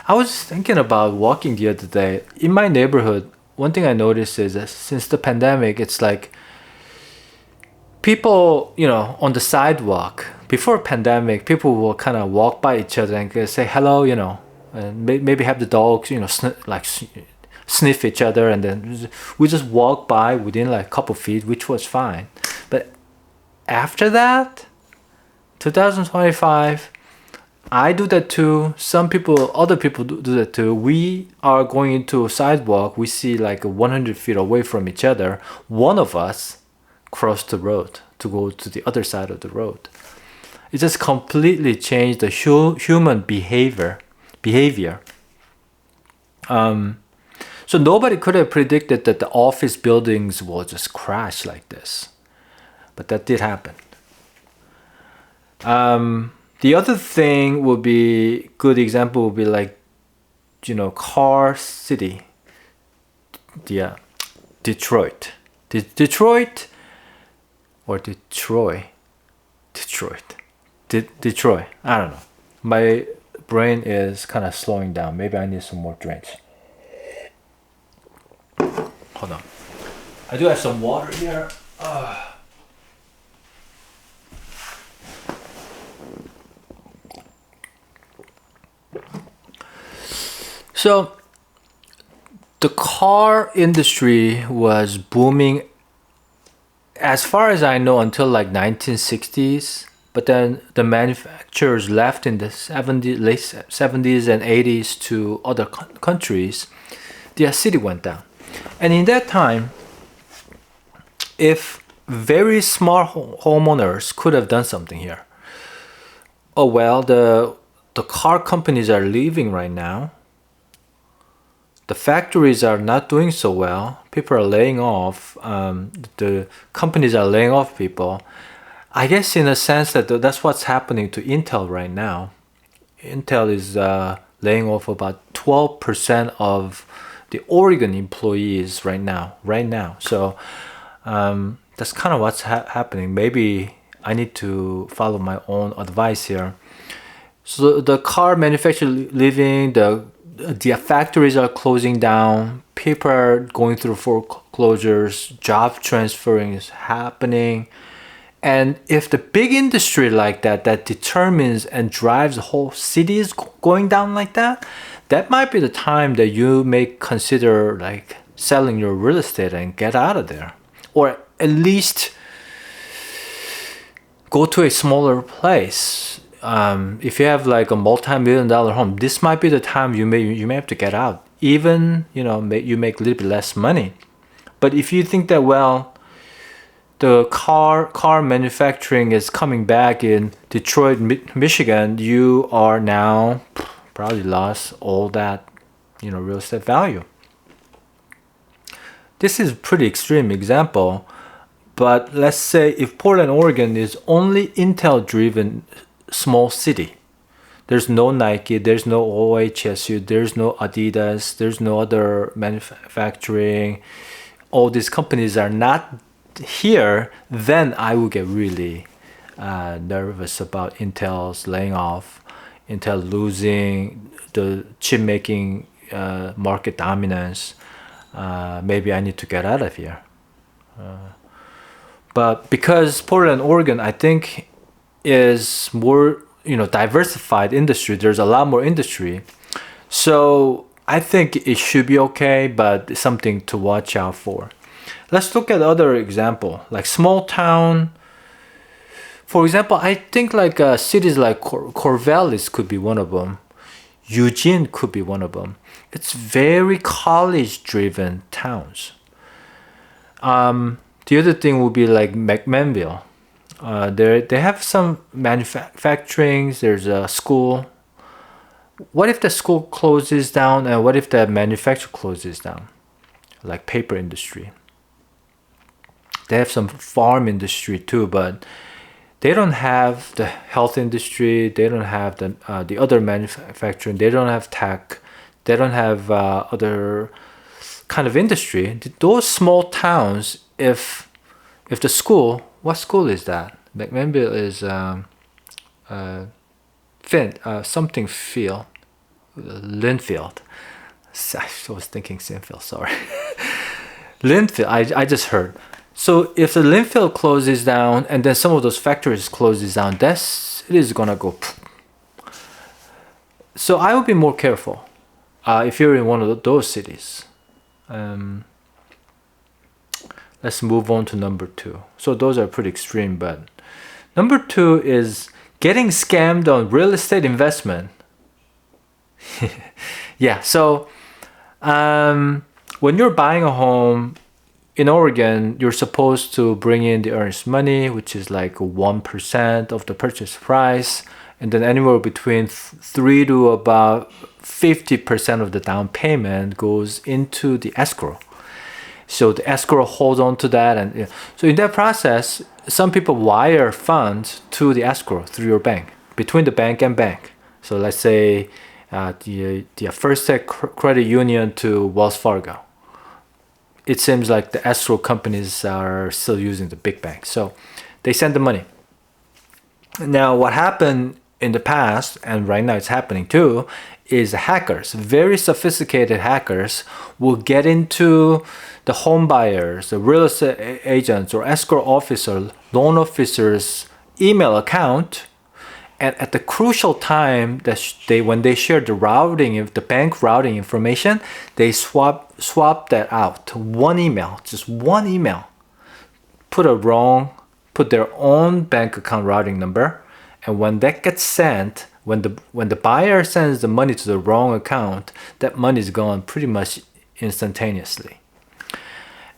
I was thinking about walking the other day. In my neighborhood, one thing I noticed is that since the pandemic, it's like people, on the sidewalk, before pandemic, people will kind of walk by each other and say hello, and maybe have the dogs, sniff each other, and then we just walk by within like a couple feet, which was fine. But after that, 2025, I do that too. Other people do that too. We are going into a sidewalk. We see like 100 feet away from each other. One of us crossed the road to go to the other side of the road. It just completely changed the human behavior. So nobody could have predicted that the office buildings will just crash like this, but that did happen. The other thing would be, good example would be like, Car City, Detroit. Detroit or Detroit. I don't know. My brain is kind of slowing down. Maybe I need some more drinks. Hold on. I do have some water here. So the car industry was booming, as far as I know, until like 1960s. But then the manufacturers left in the late 70s and 80s to other countries. The city went down. And in that time, if very smart homeowners could have done something here. Oh well, the car companies are leaving right now. The factories are not doing so well. People are laying off. The companies are laying off people. I guess in a sense that's what's happening to Intel right now. Intel is laying off about 12% of the Oregon employees right now. So that's kind of what's happening. Maybe I need to follow my own advice here. So the car manufacturer leaving, the factories are closing down, people are going through foreclosures, job transferring is happening. And if the big industry like that determines and drives the whole city is going down like that, that might be the time that you may consider like selling your real estate and get out of there. Or at least go to a smaller place. If you have like a multi-million-dollar home, this might be the time you may have to get out. Even you make a little bit less money. But if you think that the car manufacturing is coming back in Detroit, Michigan, you are now probably lost all that real estate value. This is a pretty extreme example, but let's say if Portland, Oregon is only Intel-driven small city. There's no Nike, there's no OHSU, there's no Adidas, there's no other manufacturing. All these companies are not here, then I will get really nervous about Intel's laying off, Intel losing the chip making market dominance. Maybe I need to get out of here. But because Portland, Oregon, I think is more diversified industry, there's a lot more industry, so I think it should be okay, but something to watch out for. Let's look at other example, like small town. For example, I think like cities like Corvallis could be one of them. Eugene could be one of them. It's very college-driven towns. The other thing would be like McMinnville. They have some manufacturing. There's a school. What if the school closes down, and what if the manufacturer closes down, like paper industry? They have some farm industry too, but they don't have the health industry. They don't have the other manufacturing. They don't have tech. They don't have other kind of industry. Those small towns, if the school, what school is that? Maybe it is something field, Linfield. I was thinking Sinfield, sorry. Linfield, I just heard. So if the Linfield closes down and then some of those factories closes down, it is gonna go. So I would be more careful if you're in one of those cities. Let's move on to number 2. So those are pretty extreme, but number 2 is getting scammed on real estate investment. Yeah, so when you're buying a home in Oregon, you're supposed to bring in the earnest money, which is like 1% of the purchase price, and then anywhere between 3 to about 50% of the down payment goes into the escrow. So the escrow holds on to that, and so in that process, some people wire funds to the escrow through your bank, between the bank and bank. So let's say the First Tech Credit Union to Wells Fargo. It seems like the escrow companies are still using the big banks, so they send the money. Now, what happened in the past, and right now it's happening too, is hackers, very sophisticated hackers, will get into the home buyers, the real estate agents, or escrow officer, loan officers' email account, and at the crucial time that when they share the bank routing information, they swap that out. One email, just one email. Put their own bank account routing number, and when that gets sent, when the buyer sends the money to the wrong account, that money is gone pretty much instantaneously.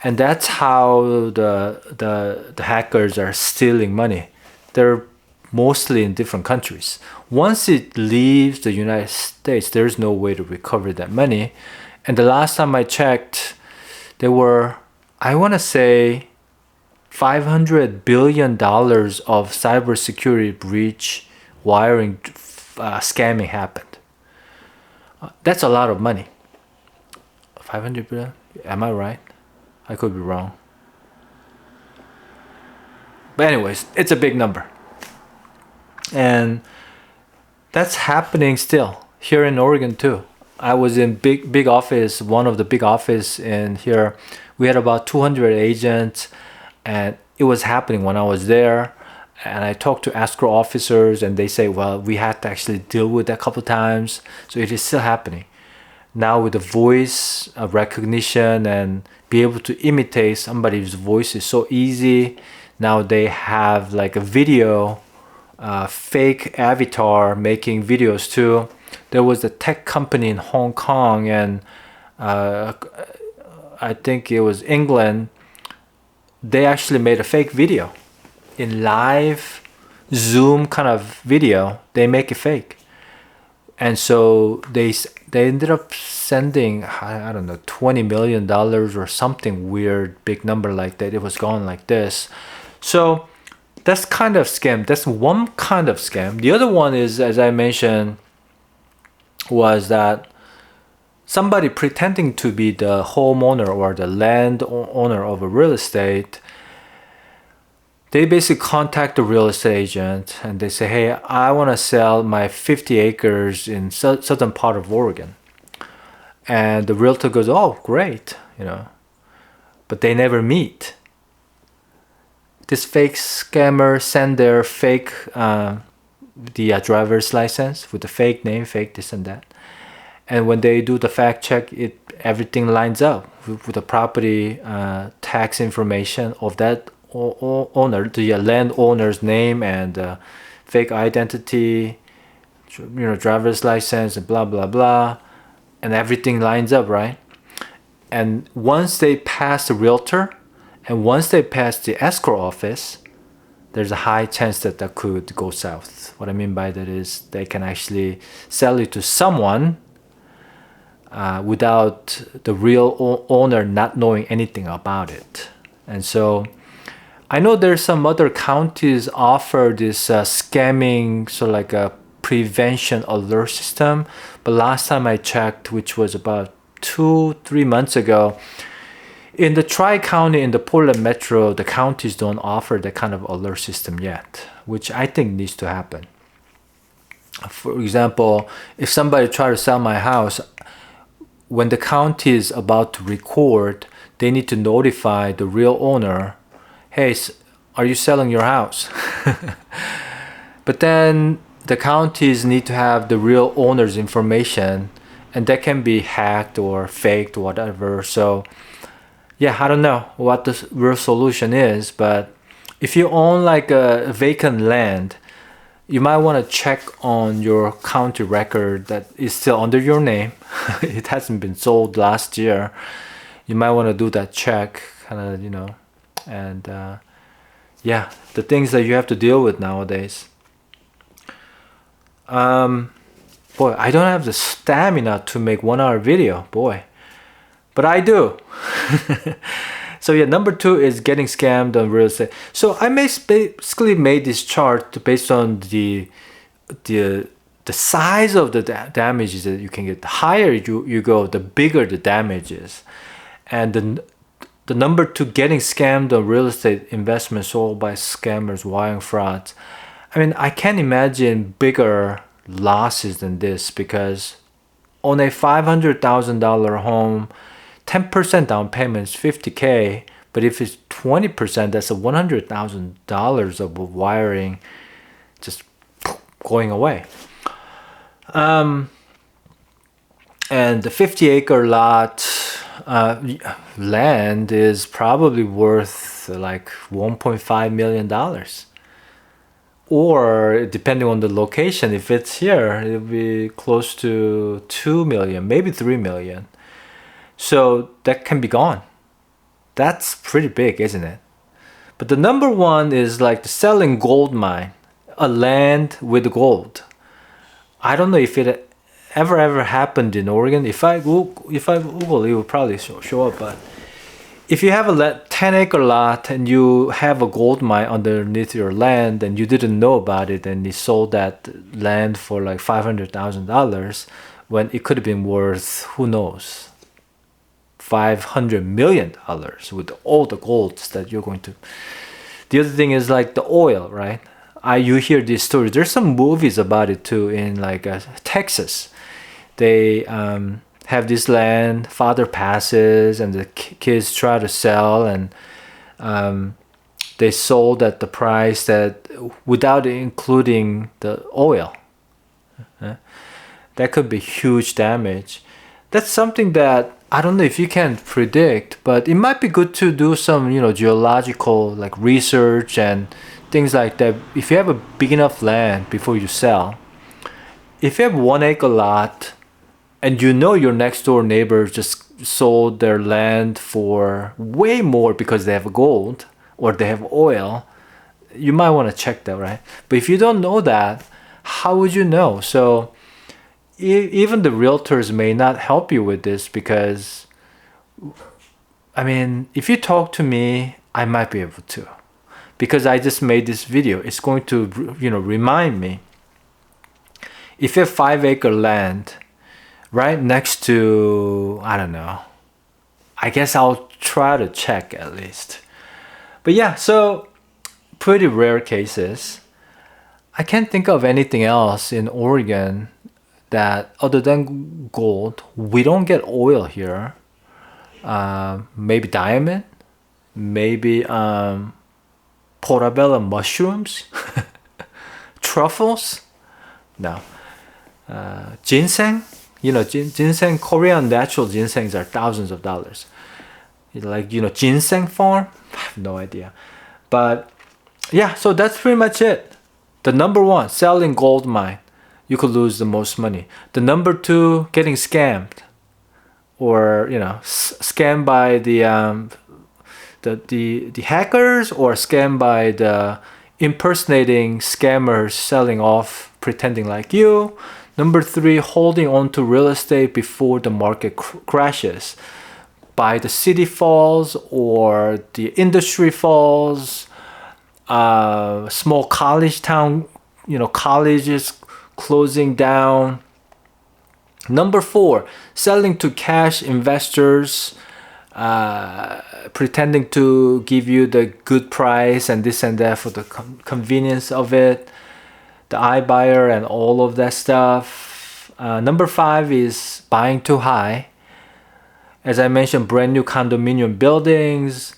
And that's how the hackers are stealing money. They're mostly in different countries. Once it leaves the United States, there's no way to recover that money. And the last time I checked, there were, I want to say, $500 billion of cybersecurity breach wiring scamming happened. That's a lot of money. 500 billion? Am I right? I could be wrong. But anyways, it's a big number. And that's happening still here in Oregon too. I was in big office, one of the big office in here. We had about 200 agents, and it was happening when I was there. And I talked to escrow officers, and they say, well, we had to actually deal with that a couple times. So it is still happening. Now with the voice recognition and be able to imitate somebody's voice is so easy. Now they have like a video, fake avatar making videos too. There was a tech company in Hong Kong, and I think it was England. They actually made a fake video in live Zoom kind of video. They make it fake, and so they ended up sending, I don't know, $20 million or something weird, big number like that. It was gone like this. So that's kind of scam. That's one kind of scam. The other one is, as I mentioned, was that somebody pretending to be the homeowner or the landowner of a real estate. They basically contact the real estate agent and they say, hey, I want to sell my 50 acres in southern part of Oregon. And the realtor goes, oh, great, but they never meet. This fake scammer send their fake the driver's license with the fake name, fake this and that. And when they do the fact check, everything lines up with the property tax information of that owner, the landowner's name and fake identity, driver's license and blah blah blah, and everything lines up, right? And once they pass the realtor, and once they pass the escrow office, there's a high chance that that could go south. What I mean by that is they can actually sell it to someone without the real owner not knowing anything about it. And so I know there's some other counties offer this scamming, so like a prevention alert system. But last time I checked, which was about 2-3 months ago, in the Tri-County, in the Portland Metro, the counties don't offer that kind of alert system yet, which I think needs to happen. For example, if somebody try to sell my house, when the county is about to record, they need to notify the real owner, hey, are you selling your house? But then the counties need to have the real owner's information, and that can be hacked or faked or whatever. So yeah, I don't know what the real solution is, but if you own like a vacant land, you might want to check on your county record that is still under your name. It hasn't been sold last year. You might want to do that check, kind of, and yeah, the things that you have to deal with nowadays. Boy, I don't have the stamina to make 1 hour video, boy, but I do. So yeah, number 2 is getting scammed on real estate. So I basically made this chart based on the size of the damages that you can get. The higher you go, the bigger the damage is. And the number 2, getting scammed on real estate investment sold by scammers, wiring frauds. I mean, I can't imagine bigger losses than this, because on a $500,000 home, 10% down payment is $50K, but if it's 20%, that's a $100,000 of wiring just going away. And the 50-acre lot land is probably worth like $1.5 million. Or depending on the location, if it's here, it'll be close to 2 million, maybe 3 million. So that can be gone. That's pretty big, isn't it? But the number 1 is like the selling gold mine, a land with gold. I don't know if it ever happened in Oregon. If I Google, it will probably show up. But if you have a 10-acre lot and you have a gold mine underneath your land and you didn't know about it, and you sold that land for like $500,000 when it could have been worth, who knows, $500 million with all the golds that you're going to. The other thing is like the oil, right? You hear these stories. There's some movies about it too in like Texas. They have this land, father passes, and the kids try to sell, and they sold at the price that without including the oil. That could be huge damage. That's something that I don't know if you can predict, but it might be good to do some, geological like research and things like that. If you have a big enough land before you sell, if you have 1-acre lot and your next door neighbor just sold their land for way more because they have gold or they have oil, you might want to check that, right? But if you don't know that, how would you know? So even the realtors may not help you with this, because I mean, if you talk to me, I might be able to, because I just made this video. It's going to remind me. If you have 5-acre land right next to, I don't know, I guess I'll try to check at least. But yeah, so pretty rare cases. I can't think of anything else in Oregon that other than gold. We don't get oil here. Maybe diamond, maybe portobello mushrooms, truffles. No, ginseng. Ginseng. Korean natural ginsengs are thousands of dollars. Like ginseng farm. I have no idea, but yeah. So that's pretty much it. The number 1, selling gold mine. You could lose the most money. The number 2, getting scammed, or scammed by the hackers, or scammed by the impersonating scammers selling off, pretending like you. Number 3, holding on to real estate before the market crashes. By the city falls or the industry falls, small college town, colleges closing down. Number 4, selling to cash investors, pretending to give you the good price and this and that for the convenience of it, the iBuyer and all of that stuff. Number 5 is buying too high. As I mentioned, brand new condominium buildings,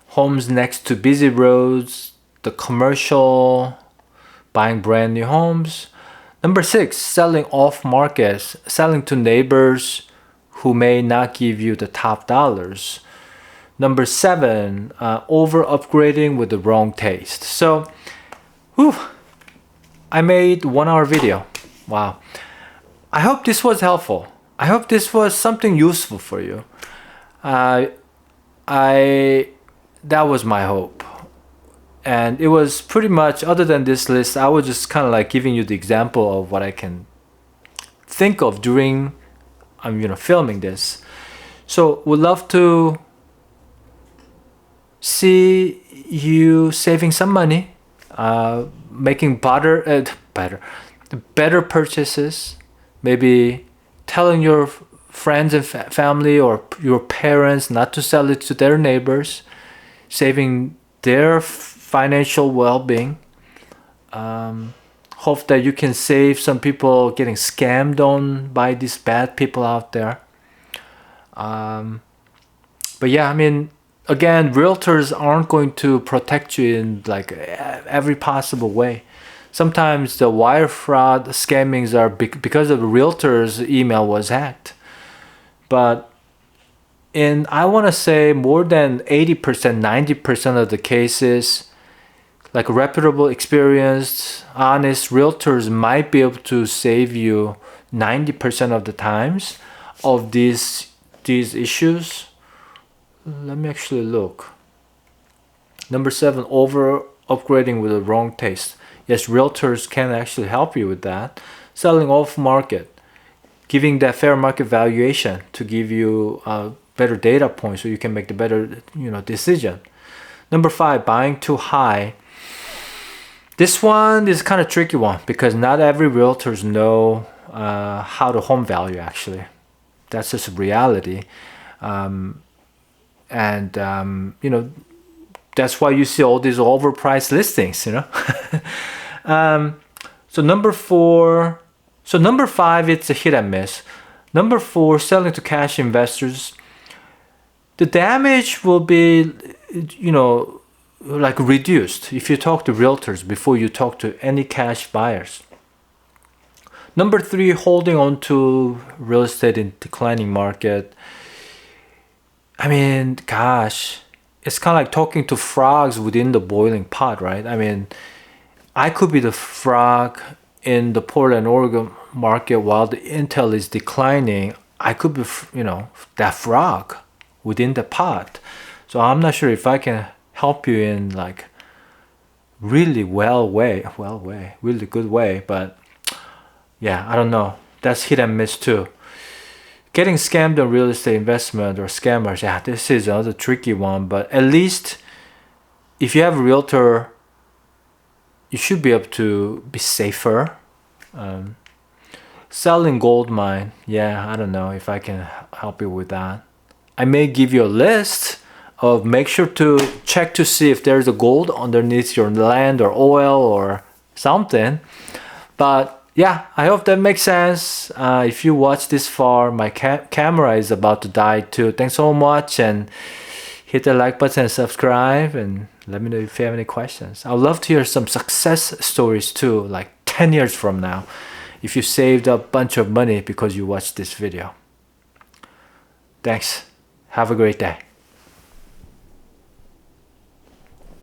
homes next to busy roads, the commercial, buying brand new homes. Number 6, selling off markets, selling to neighbors who may not give you the top dollars. Number 7, over upgrading with the wrong taste. So, I made 1-hour video. Wow. I hope this was helpful. I hope this was something useful for you. That was my hope. And it was pretty much, other than this list, I was just kind of like giving you the example of what I can think of during I'm filming this. So would love to see you saving some money, making better purchases, maybe telling your friends and family or your parents not to sell it to their neighbors, saving their financial well-being. Hope that you can save some people getting scammed on by these bad people out there. But yeah, I mean, again, realtors aren't going to protect you in like every possible way. Sometimes the wire fraud scammings are because of the realtor's email was hacked. But in, I want to say, more than 80%, 90% of the cases, like reputable, experienced, honest realtors might be able to save you 90% of the times of these issues. Let me actually look. Number 7, over upgrading with the wrong taste. Yes, realtors can actually help you with that. Selling off market, giving that fair market valuation to give you better data points so you can make the better decision. Number 5, buying too high. This one is kind of tricky one because not every realtors know how to home value actually. That's just a reality. That's why you see all these overpriced listings, So number 5, it's a hit and miss. Number 4, selling to cash investors. The damage will be, like reduced if you talk to realtors before you talk to any cash buyers. Number 3, holding on to real estate in declining market. I mean, gosh, it's kind of like talking to frogs within the boiling pot, right? I mean, I could be the frog in the Portland, Oregon market while the Intel is declining. I could be, that frog within the pot. So I'm not sure if I can help you in like really really good way. But yeah, I don't know. That's hit and miss too. Getting scammed on real estate investment or scammers, yeah, this is another tricky one. But at least if you have a realtor, you should be able to be safer. Selling gold mine, yeah, I don't know if I can help you with that. I may give you a list of make sure to check to see if there's a gold underneath your land or oil or something. But yeah, I hope that makes sense. If you watch this far, my camera is about to die too. Thanks so much, and hit the like button and subscribe, and let me know if you have any questions. I'd love to hear some success stories too, like 10 years from now, if you saved a bunch of money because you watched this video. Thanks. Have a great day.